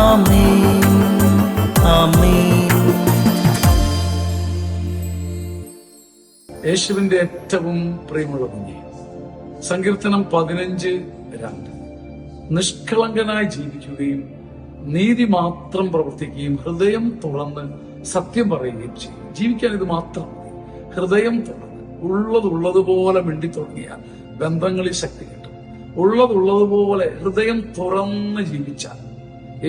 ആമേൻ ആമേൻ. യേശുവിന്റെ ഏറ്റവും പ്രിയമുള്ള കുഞ്ഞെ, സങ്കീർത്തനം 15:2 നിഷ്കളങ്കനായി ജീവിക്കുകയും നീതി മാത്രം പ്രവർത്തിക്കുകയും ഹൃദയം തുറന്ന് സത്യം പറയുകയും ചെയ്യും. ജീവിക്കാൻ ഇത് മാത്രം മതി. ഹൃദയം തുറന്ന് ഉള്ളതുള്ളതുപോലെ മിണ്ടി തുടങ്ങിയാൽ ബന്ധങ്ങളിൽ ശക്തി കിട്ടും. ഉള്ളതുള്ളതുപോലെ ഹൃദയം തുറന്ന് ജീവിച്ചാൽ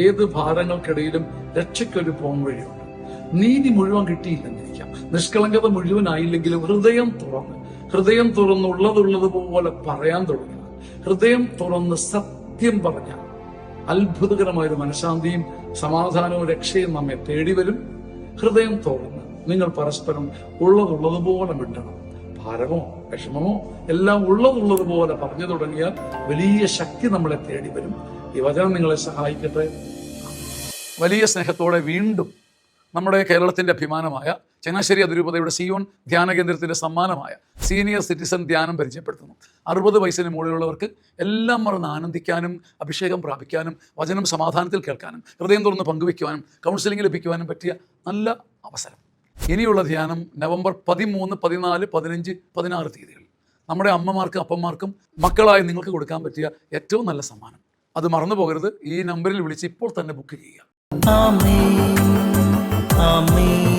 ഏത് ഭാരങ്ങൾക്കിടയിലും രക്ഷയ്ക്കൊരു പോംവഴിയുണ്ട്. നീതി മുഴുവൻ കിട്ടിയില്ലെന്നിരിക്കാം, നിഷ്കളങ്കത മുഴുവനായില്ലെങ്കിലും ഹൃദയം തുറന്ന് ഉള്ളതുള്ളതുപോലെ പറയാൻ തുടങ്ങുക. ഹൃദയം തുറന്ന് സത്യം പറഞ്ഞാൽ അത്ഭുതകരമായൊരു മനഃശാന്തിയും സമാധാനവും രക്ഷയും നമ്മെ തേടി വരും. ഹൃദയം തുറന്ന് നിങ്ങൾ പരസ്പരം ഉള്ളതുള്ളതുപോലെ മിണ്ടണം. ഭാരമോ വിഷമമോ എല്ലാം ഉള്ളതുള്ളതുപോലെ പറഞ്ഞു തുടങ്ങിയാൽ വലിയ ശക്തി നമ്മളെ തേടി വരും. ഈ വചനം നിങ്ങളെ സഹായിക്കട്ടെ. വലിയ സ്നേഹത്തോടെ വീണ്ടും നമ്മുടെ കേരളത്തിന്റെ അഭിമാനമായ ചങ്ങനാശ്ശേരി അതിരൂപതയുടെ സിയോൺ ധ്യാന കേന്ദ്രത്തിന്റെ സമ്മാനമായ സീനിയർ സിറ്റിസൺ ധ്യാനം പരിചയപ്പെടുത്തുന്നു. 60 വയസ്സിന് മുകളിലുള്ളവർക്ക് എല്ലാം മറന്ന് ആനന്ദിക്കാനും അഭിഷേകം പ്രാപിക്കാനും വചനം സമാധാനത്തിൽ കേൾക്കാനും ഹൃദയം തുറന്ന് പങ്കുവയ്ക്കുവാനും കൗൺസിലിംഗ് ലഭിക്കുവാനും പറ്റിയ നല്ല അവസരം. ഇനിയുള്ള ധ്യാനം നവംബർ 13, 14, 15, 16 തീയതികൾ. നമ്മുടെ അമ്മമാർക്കും അപ്പന്മാർക്കും മക്കളായി നിങ്ങൾക്ക് കൊടുക്കാൻ പറ്റിയ ഏറ്റവും നല്ല സമ്മാനം. അത് മറന്നു പോകരുത്. ഈ നമ്പറിൽ വിളിച്ച് ഇപ്പോൾ തന്നെ ബുക്ക് ചെയ്യുക. ആമേൻ ആമേൻ.